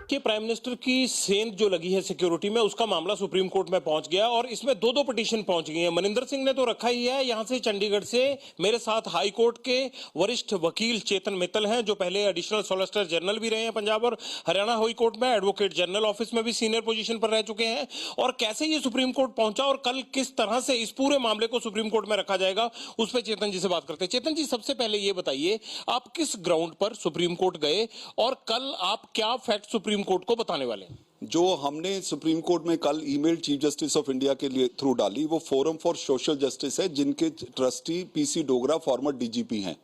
कि prime minister की सेंध जो लगी है सिक्योरिटी में, उसका मामला सुप्रीम कोर्ट में पहुंच गया और इसमें दो पिटीशन पहुंच गई है। मनिंदर सिंह ने तो रखा ही है। यहां से चंडीगढ़ से मेरे साथ हाई कोर्ट के वरिष्ठ वकील चेतन मित्तल हैं, जो पहले एडिशनल सॉलिसिटर जनरल भी रहे हैं पंजाब और हरियाणा हाई कोर्ट में, एडवोकेट जनरल ऑफिस में भी सीनियर पोजीशन पर रह चुके हैं। और कैसे ये सुप्रीम कोर्ट पहुंचा और कल किस तरह से इस पूरे मामले को सुप्रीम कोर्ट में रखा जाएगा, उस पर चेतन जी से बात करते हैं। चेतन जी, सबसे पहले ये बताइए, आप किस ग्राउंड पर सुप्रीम कोर्ट गए और कल आप क्या फैक्ट सुप्रीम कोर्ट को बताने वाले? जो हमने सुप्रीम कोर्ट में कल email chief justice of India के लिए थ्रू डाली, वो फोरम फॉर सोशल जस्टिस है, जिनके trustee PC Dogra farmer DGP हैं।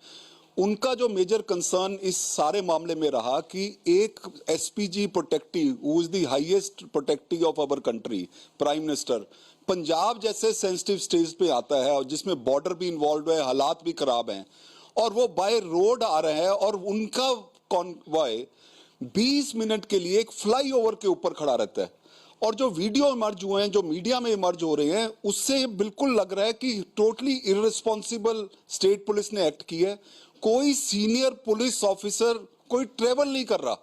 उनका जो मेजर कंसर्न इस सारे मामले में रहा कि एक SPG protective, who is the highest protective of our country, prime minister, Punjab जैसे सेंसिटिव स्टेज पे आता है और जिसमें बॉर्डर भी इन्वॉल्व है, हालात भी खराब हैं, और वो बाय रोड आ रहे हैं और उनका कॉन्वॉय 20 मिनट के लिए एक फ्लाईओवर के ऊपर खड़ा रहता है। और जो वीडियो इमर्ज हुए हैं, जो मीडिया में इमर्ज हो रहे हैं, उससे बिल्कुल लग रहा है कि टोटली इररिस्पॉन्सिबल स्टेट पुलिस ने एक्ट की है। कोई सीनियर पुलिस ऑफिसर कोई ट्रेवल नहीं कर रहा।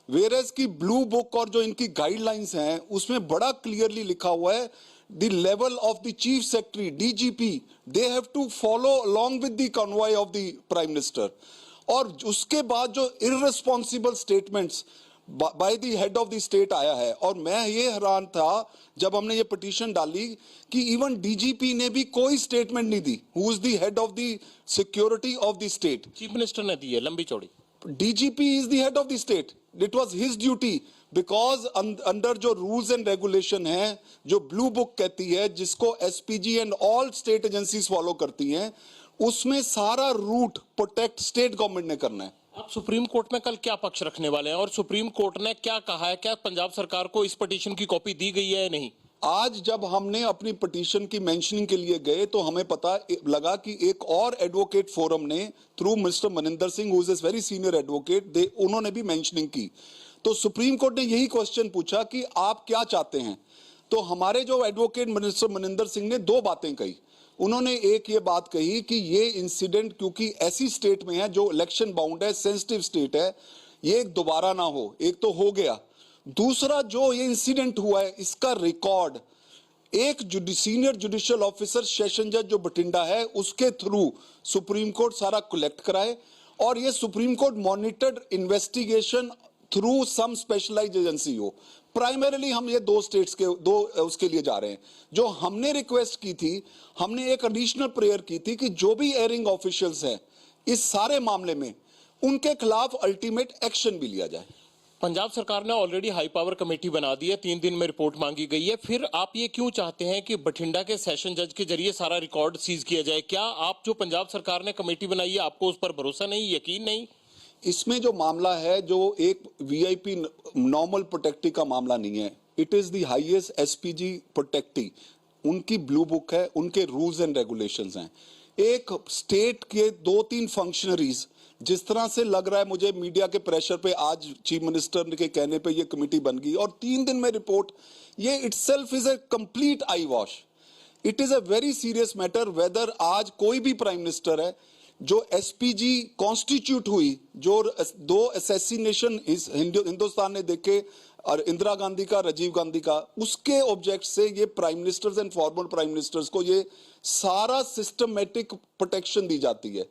वेयरएज की ब्लू बुक और जो इनकी गाइडलाइंस हैं, उसमें बड़ा क्लियरली लिखा हुआ है, the level of the chief secretary, DGP, they have to follow along with the convoy of the prime minister. और उसके बाद जो irresponsible statements by the head of the state आया है, और मैं ये हैरान था जब हमने ये पिटीशन डाली कि इवन डीजीपी ने भी कोई स्टेटमेंट नहीं दी, who is the head of the security of the state. Chief minister ने दी है लंबी चौड़ी। DGP is the head of the state. It was his duty because under जो rules and regulation है, जो blue book कहती है, जिसको SPG and all state agencies follow करती हैं, उसमें सारा रूट प्रोटेक्ट स्टेट गवर्नमेंट ने करना है। आप सुप्रीम कोर्ट में कल क्या पक्ष रखने वाले हैं और सुप्रीम कोर्ट ने क्या कहा है? क्या पंजाब सरकार को इस पिटीशन की कॉपी दी गई है या नहीं? आज जब हमने अपनी पिटीशन की मेंशनिंग के लिए गए तो हमें पता लगा कि एक और एडवोकेट फोरम ने through mister Maninder Singh, who is a very senior advocate, उन्होंने भी मेंशनिंग की। तो सुप्रीम कोर्ट ने यही क्वेश्चन पूछा कि आप क्या चाहते हैं। तो हमारे जो एडवोकेट मिनिस्टर मनिंदर सिंह ने दो बातें कही। उन्होंने एक ये बात कही कि ये इंसिडेंट क्योंकि ऐसी स्टेट में है जो इलेक्शन बाउंड है, सेंसिटिव स्टेट है, ये दोबारा ना हो। एक तो हो गया, दूसरा जो ये इंसिडेंट हुआ है इसका रिकॉर्ड एक सीनियर जुडिशियल ऑफिसर सेशन जज जो बठिंडा है, उसके थ्रू सुप्रीम कोर्ट सारा कलेक्ट कराए, और ये supreme court monitored investigation through some specialised agency हो। प्राइमरीली हम ये दो स्टेट्स के उसके लिए जा रहे हैं। जो हमने रिक्वेस्ट की थी, हमने एक एडिशनल प्रेयर की थी कि जो भी एयरिंग ऑफिशियल्स हैं इस सारे मामले में, उनके खिलाफ अल्टीमेट एक्शन भी लिया जाए। पंजाब सरकार ने ऑलरेडी हाई पावर कमेटी बना दी है, 3 दिन में रिपोर्ट मांगी गई है। फिर आप ये क्यों चाहते हैं कि बठिंडा के सेशन जज के जरिए सारा रिकॉर्ड सीज किया जाए? क्या आप जो पंजाब सरकार ने कमेटी बनाई है, आपको उस पर भरोसा नहीं, यकीन नहीं? इसमें जो मामला है, जो एक वीआईपी नॉर्मल प्रोटेक्टी का मामला नहीं है, it is the highest SPG protectee. उनकी ब्लू बुक है, उनके रूल्स एंड रेगुलेशंस हैं। एक स्टेट के 2-3 फंक्शनरीज, जिस तरह से लग रहा है मुझे मीडिया के प्रेशर पे, आज चीफ मिनिस्टर के कहने पे ये कमेटी बन गई और 3 दिन में रिपोर्ट, ये itself is a complete I wash. It is a very serious matter whether आज कोई भी प्राइम मिनिस्टर है, जो एसपीजी कॉन्स्टिट्यूट हुई, जो 2 असैसिनेशन हिंदुस्तान ने देखे, और इंदिरा गांधी का, राजीव गांधी का, उसके ऑब्जेक्ट से ये prime ministers and former prime ministers को ये सारा सिस्टमेटिक प्रोटेक्शन दी जाती है।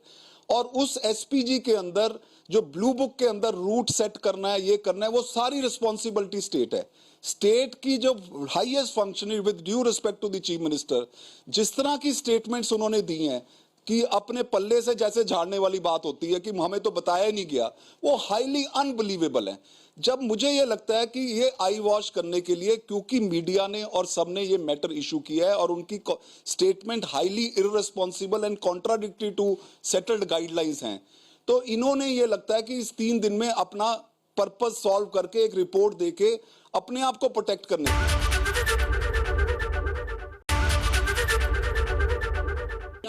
और उस एसपीजी के अंदर जो ब्लू बुक के अंदर रूट सेट करना है, ये करना है, वो सारी रिस्पॉन्सिबिलिटी स्टेट है। स्टेट की जो highest functionary, with due respect to the chief minister, जिस तरह की स्टेटमेंट्स उन्होंने दी हैं कि अपने पल्ले से जैसे झाड़ने वाली बात होती है कि हमें तो बताया नहीं गया, वो हाईली अनबिलीवेबल है। जब मुझे ये लगता है कि ये आई वॉश करने के लिए, क्योंकि मीडिया ने और सबने ये मैटर इशू किया है और उनकी statement highly irresponsible and contradictory to settled guidelines हैं, तो इन्होंने ये लगता है कि इस 3 दिन में अपना पर्पस सॉल्व करके एक रिपोर्ट देके अपने आप को प्रोटेक्ट करने।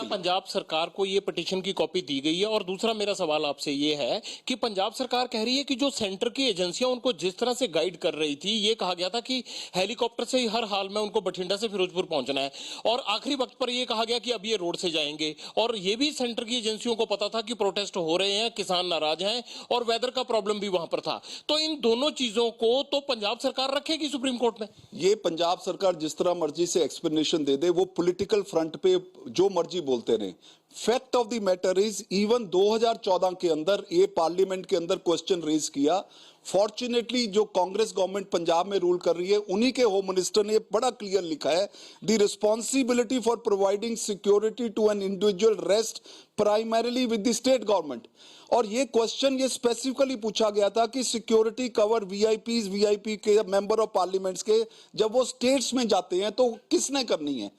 पंजाब सरकार को ये पिटीशन की कॉपी दी गई है और दूसरा मेरा सवाल आपसे ये है कि पंजाब सरकार कह रही है कि जो सेंटर की एजेंसियां उनको जिस तरह से गाइड कर रही थी, ये कहा गया था कि हेलीकॉप्टर से ही हर हाल में उनको बठिंडा से फिरोजपुर पहुंचना है और आखिरी वक्त पर ये कहा गया कि अब ये रोड से जाएंगे और ये भी सेंटर की एजेंसियों को पता था कि प्रोटेस्ट हो रहे हैं, किसान नाराज हैं और वेदर का प्रॉब्लम भी वहां पर था। तो इन दोनों चीजों को तो पंजाब सरकार रखेगी सुप्रीम कोर्ट में? ये पंजाब सरकार जिस तरह मर्जी से एक्सप्लेनेशन दे दे, वो पॉलिटिकल फ्रंट पे जो मर्जी बोलते रहे। Fact of the matter is even 2014 के अंदर ये पार्लियामेंट के अंदर क्वेश्चन रेज किया। फॉर्चुनेटली जो कांग्रेस गवर्नमेंट पंजाब में रूल कर रही है, उन्हीं के होम मिनिस्टर ने बड़ा क्लियर लिखा है, the responsibility for providing security to an individual rest primarily with the state government. और ये क्वेश्चन ये स्पेसिफिकली पूछा गया था कि सिक्योरिटी कवर वीआईपी के मेंबर ऑफ पार्लियामेंट्स के जब वो स्टेट्स में जाते हैं तो किसने करनी है?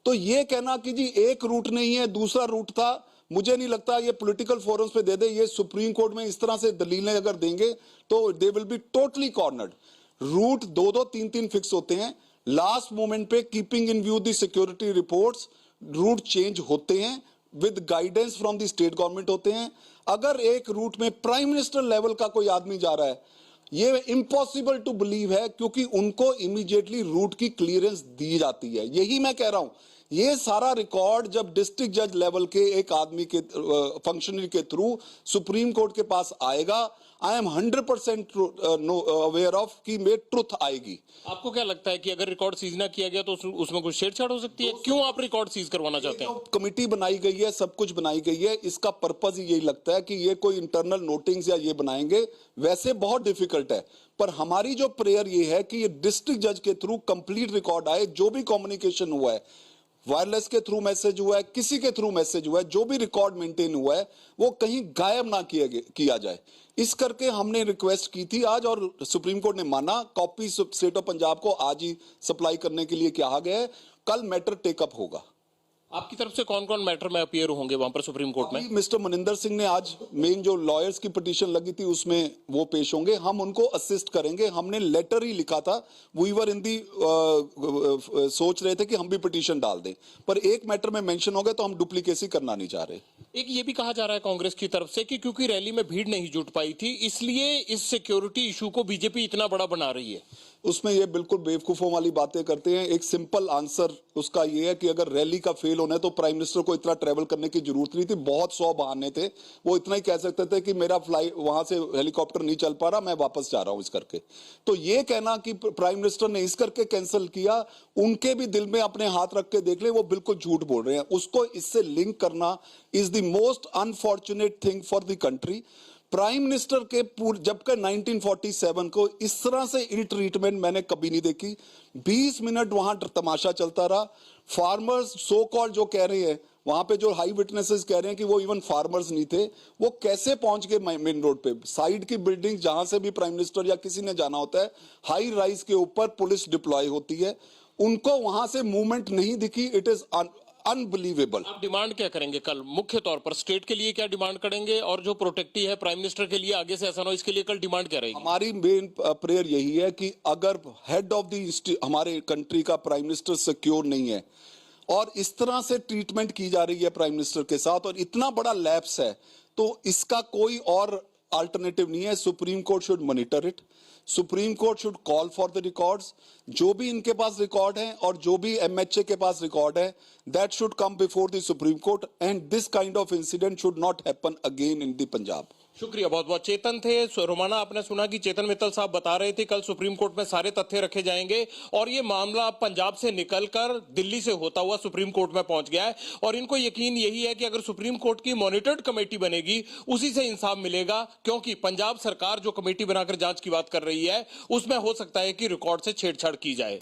तो ये कहना कि जी एक रूट नहीं है दूसरा रूट था, मुझे नहीं लगता ये पॉलिटिकल फोरम्स पे दे दे। ये सुप्रीम कोर्ट में इस तरह से दलीलें अगर देंगे तो they will be totally cornered. Route दो तीन फिक्स होते हैं, लास्ट मोमेंट पे keeping in view the security reports route change होते हैं with guidance from the state government होते हैं। अगर एक रूट में प्राइम मिनिस्टर लेवल का कोई आदमी जा रहा है, ये इम्पॉसिबल टू बिलीव है, क्योंकि उनको इमीडिएटली रूट की क्लियरेंस दी जाती है। यही मैं कह रहा हूं, ये सारा रिकॉर्ड जब डिस्ट्रिक्ट जज लेवल के एक आदमी के फंक्शनरी के थ्रू सुप्रीम कोर्ट के पास आएगा, आई एम 100% अवेयर ऑफ कि में ट्रुथ आएगी। आपको क्या लगता है कि अगर रिकॉर्ड सीज ना किया गया तो उसमें कुछ छेड़छाड़ हो सकती है? क्यों आप रिकॉर्ड सीज करवाना चाहते हैं? कमिटी बनाई गई है, सब कुछ बनाई गई है, इसका पर्पज ही यही लगता है कि ये कोई इंटरनल नोटिंग्स या ये बनाएंगे। वैसे बहुत डिफिकल्ट है, पर हमारी जो प्रेयर ये है कि ये डिस्ट्रिक्ट जज के थ्रू कंप्लीट रिकॉर्ड आए, जो भी कम्युनिकेशन हुआ है, वायरलेस के थ्रू मैसेज हुआ है, किसी के थ्रू मैसेज हुआ है, जो भी रिकॉर्ड मेंटेन हुआ है वो कहीं गायब ना किया जाए। इस करके हमने रिक्वेस्ट की थी आज और सुप्रीम कोर्ट ने माना। कॉपी स्टेट ऑफ पंजाब को आज ही सप्लाई करने के लिए कहा गया है, कल मैटर टेकअप होगा। आपकी तरफ से कौन कौन मैटर में अपीयर होंगे वहां पर सुप्रीम कोर्ट में? मिस्टर मनिंदर सिंह ने आज मेन जो लॉयर्स की पिटीशन लगी थी उसमें वो पेश होंगे, हम उनको असिस्ट करेंगे। हमने लेटर ही लिखा था, वी वर इन दी सोच रहे थे कि हम भी पिटीशन डाल दें, पर एक मैटर में मेंशन हो गया तो हम डुप्लीकेसी करना नहीं चाह रहे। एक ये भी कहा जा रहा है कांग्रेस की तरफ से कि क्योंकि रैली में भीड़ नहीं जुट पाई थी, इसलिए इस सिक्योरिटी इशू को बीजेपी इतना बड़ा बना रही है। उसमें ये बिल्कुल बेवकूफों वाली बातें करते हैं। एक सिंपल आंसर उसका ये है कि अगर रैली का फेल होना है तो प्राइम मिनिस्टर को इतना ट्रेवल करने की जरूरत नहीं थी। बहुत 100 बहाने थे, वो इतना ही कह सकते थे कि मेरा फ्लाइट वहां से हेलीकॉप्टर नहीं चल पा रहा, मैं वापस जा रहा हूं इस करके। तो ये कहना कि प्राइम मिनिस्टर ने इस करके कैंसिल किया, उनके भी दिल में अपने हाथ रख के देख ले, वो बिल्कुल झूठ बोल रहे हैं। उसको इससे लिंक करना is the most unfortunate thing for the country. Prime minister के जब का 1947 को इस तरह से इल ट्रीटमेंट मैंने कभी नहीं देखी। 20 मिनट वहां तमाशा चलता रहा। फार्मर्स सो कॉल्ड जो कह रहे हैं, वहां पे जो हाई विटनेसेस कह रहे हैं कि वो इवन फार्मर्स नहीं थे, वो कैसे पहुंच गए मेन रोड पे? साइड की बिल्डिंग जहां से भी प्राइम मिनिस्टर या किसी ने जाना होता है, हाई राइज के ऊपर पुलिस डिप्लॉय होती है, उनको वहां से मूवमेंट नहीं दिखी। It is unbelievable. आप डिमांड क्या करेंगे कल? मुख्य तौर पर स्टेट के लिए क्या डिमांड करेंगे और जो प्रोटेक्टी है प्राइम मिनिस्टर के लिए आगे से ऐसा ना हो, इसके लिए कल डिमांड क्या रहेगी? हमारी मेन प्रेयर यही है कि अगर हेड ऑफ द हमारे कंट्री का प्राइम मिनिस्टर सिक्योर नहीं है और इस तरह से ट्रीटमेंट की जा रही है प्राइम मिनिस्टर के साथ और इतना बड़ा लैप्स है, तो इसका कोई और अल्टरनेटिव नहीं है। Supreme court should monitor it, supreme court should call for the records. जो भी इनके पास रिकॉर्ड है और जो भी एमएचए के पास रिकॉर्ड है, that should come before the supreme court and this kind of incident should not happen again in the Punjab. शुक्रिया, बहुत बहुत। चेतन थे रोमाना, आपने सुना कि चेतन मित्तल साहब बता रहे थे कल सुप्रीम कोर्ट में सारे तथ्य रखे जाएंगे और ये मामला पंजाब से निकलकर दिल्ली से होता हुआ सुप्रीम कोर्ट में पहुंच गया है और इनको यकीन यही है कि अगर सुप्रीम कोर्ट की मॉनिटर्ड कमेटी बनेगी उसी से इंसाफ मिलेगा, क्योंकि पंजाब सरकार जो कमेटी बनाकर जांच की बात कर रही है उसमें हो सकता है कि रिकॉर्ड से छेड़छाड़ की जाए।